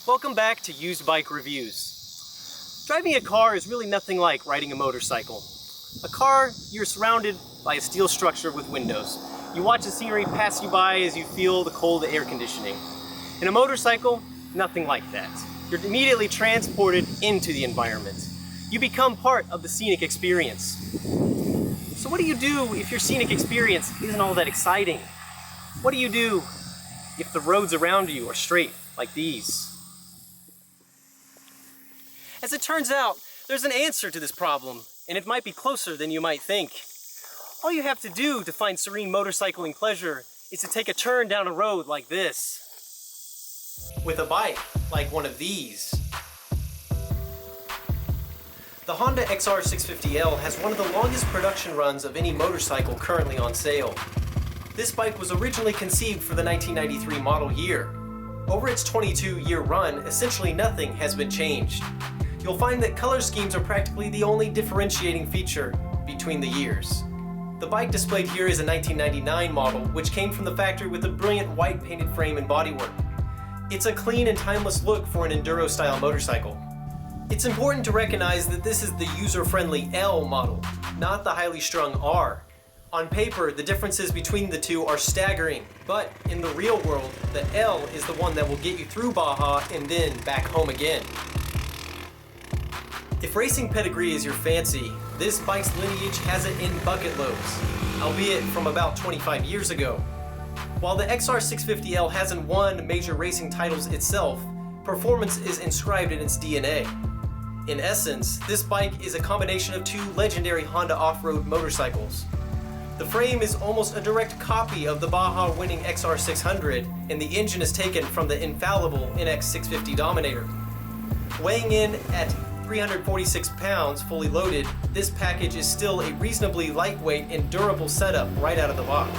Welcome back to Used Bike Reviews. Driving a car is really nothing like riding a motorcycle. A car, you're surrounded by a steel structure with windows. You watch the scenery pass you by as you feel the cold air conditioning. In a motorcycle, nothing like that. You're immediately transported into the environment. You become part of the scenic experience. So what do you do if your scenic experience isn't all that exciting? What do you do if the roads around you are straight like these? As it turns out, there's an answer to this problem, and it might be closer than you might think. All you have to do to find serene motorcycling pleasure is to take a turn down a road like this, with a bike like one of these. The Honda XR650L has one of the longest production runs of any motorcycle currently on sale. This bike was originally conceived for the 1993 model year. Over its 22-year run, essentially nothing has been changed. You'll find that color schemes are practically the only differentiating feature between the years. The bike displayed here is a 1999 model, which came from the factory with a brilliant white painted frame and bodywork. It's a clean and timeless look for an enduro-style motorcycle. It's important to recognize that this is the user-friendly L model, not the highly strung R. On paper, the differences between the two are staggering, but in the real world, the L is the one that will get you through Baja and then back home again. If racing pedigree is your fancy, this bike's lineage has it in bucket loads, albeit from about 25 years ago. While the XR650L hasn't won major racing titles itself, performance is inscribed in its DNA. In essence, this bike is a combination of two legendary Honda off-road motorcycles. The frame is almost a direct copy of the Baja-winning XR600, and the engine is taken from the infallible NX650 Dominator. Weighing in at 346 pounds fully loaded, this package is still a reasonably lightweight and durable setup right out of the box.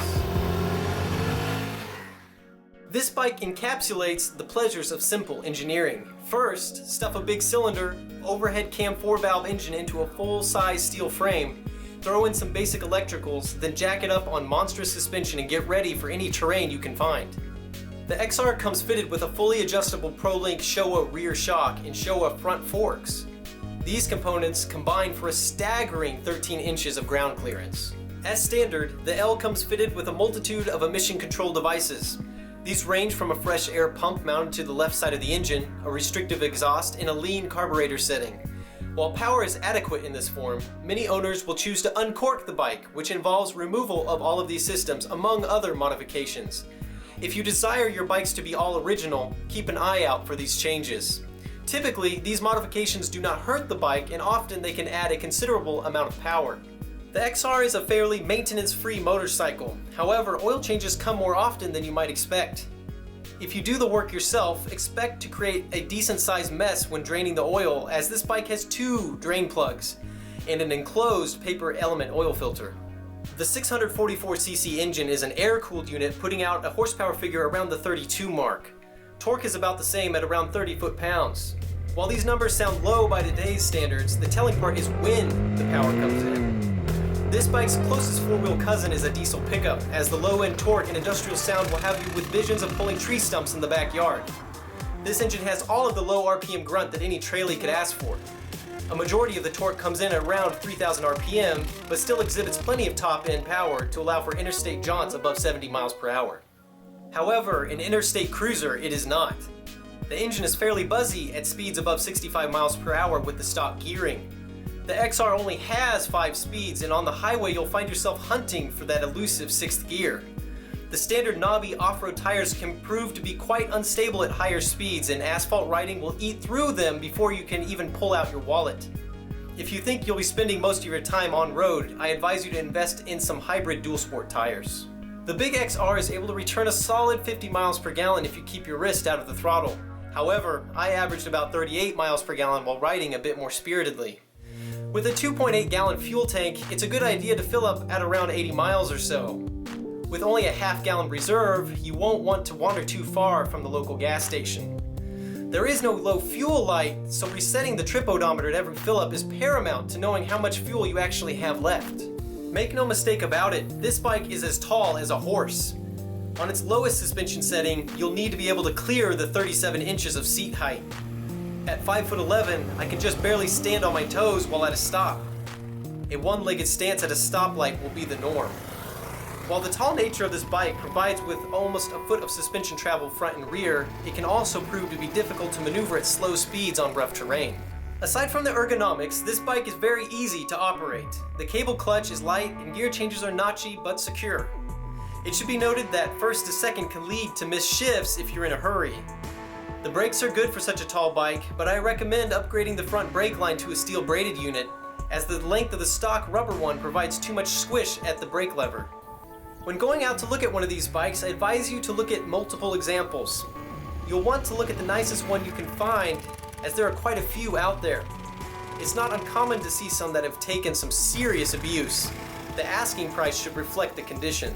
This bike encapsulates the pleasures of simple engineering. First, stuff a big cylinder, overhead cam 4-valve engine into a full-size steel frame, throw in some basic electricals, then jack it up on monstrous suspension and get ready for any terrain you can find. The XR comes fitted with a fully adjustable Pro-Link Showa rear shock and Showa front forks. These components combine for a staggering 13 inches of ground clearance. As standard, the L comes fitted with a multitude of emission control devices. These range from a fresh air pump mounted to the left side of the engine, a restrictive exhaust, and a lean carburetor setting. While power is adequate in this form, many owners will choose to uncork the bike, which involves removal of all of these systems, among other modifications. If you desire your bikes to be all original, keep an eye out for these changes. Typically, these modifications do not hurt the bike, and often they can add a considerable amount of power. The XR is a fairly maintenance-free motorcycle. However, oil changes come more often than you might expect. If you do the work yourself, expect to create a decent-sized mess when draining the oil, as this bike has two drain plugs and an enclosed paper element oil filter. The 644cc engine is an air-cooled unit, putting out a horsepower figure around the 32 mark. Torque is about the same at around 30 foot-pounds. While these numbers sound low by today's standards, the telling part is when the power comes in. This bike's closest four-wheel cousin is a diesel pickup, as the low-end torque and industrial sound will have you with visions of pulling tree stumps in the backyard. This engine has all of the low RPM grunt that any trailer could ask for. A majority of the torque comes in at around 3,000 RPM, but still exhibits plenty of top-end power to allow for interstate jaunts above 70 miles per hour. However, an interstate cruiser, it is not. The engine is fairly buzzy at speeds above 65 miles per hour with the stock gearing. The XR only has 5 speeds, and on the highway you'll find yourself hunting for that elusive 6th gear. The standard knobby off-road tires can prove to be quite unstable at higher speeds, and asphalt riding will eat through them before you can even pull out your wallet. If you think you'll be spending most of your time on road, I advise you to invest in some hybrid dual sport tires. The big XR is able to return a solid 50 miles per gallon if you keep your wrist out of the throttle. However, I averaged about 38 miles per gallon while riding a bit more spiritedly. With a 2.8 gallon fuel tank, it's a good idea to fill up at around 80 miles or so. With only a half-gallon reserve, you won't want to wander too far from the local gas station. There is no low fuel light, so resetting the trip odometer at every fill-up is paramount to knowing how much fuel you actually have left. Make no mistake about it, this bike is as tall as a horse. On its lowest suspension setting, you'll need to be able to clear the 37 inches of seat height. At 5'11", I can just barely stand on my toes while at a stop. A one-legged stance at a stoplight will be the norm. While the tall nature of this bike provides with almost a foot of suspension travel front and rear, it can also prove to be difficult to maneuver at slow speeds on rough terrain. Aside from the ergonomics, this bike is very easy to operate. The cable clutch is light and gear changes are notchy but secure. It should be noted that first to second can lead to missed shifts if you're in a hurry. The brakes are good for such a tall bike, but I recommend upgrading the front brake line to a steel braided unit, as the length of the stock rubber one provides too much squish at the brake lever. When going out to look at one of these bikes, I advise you to look at multiple examples. You'll want to look at the nicest one you can find, as there are quite a few out there. It's not uncommon to see some that have taken some serious abuse. The asking price should reflect the condition.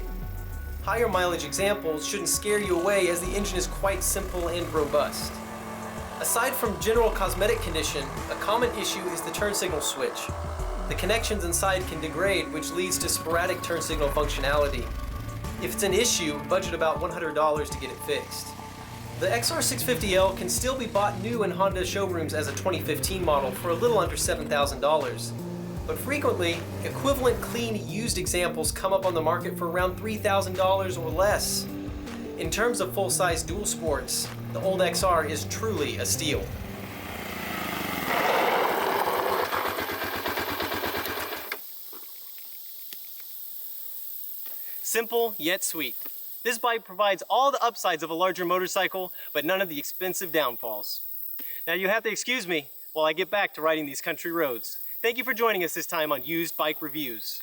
Higher mileage examples shouldn't scare you away, as the engine is quite simple and robust. Aside from general cosmetic condition, a common issue is the turn signal switch. The connections inside can degrade, which leads to sporadic turn signal functionality. If it's an issue, budget about $100 to get it fixed. The XR650L can still be bought new in Honda showrooms as a 2015 model for a little under $7,000. But frequently, equivalent clean used examples come up on the market for around $3,000 or less. In terms of full-size dual sports, the old XR is truly a steal. Simple yet sweet. This bike provides all the upsides of a larger motorcycle, but none of the expensive downfalls. Now you have to excuse me while I get back to riding these country roads. Thank you for joining us this time on Used Bike Reviews.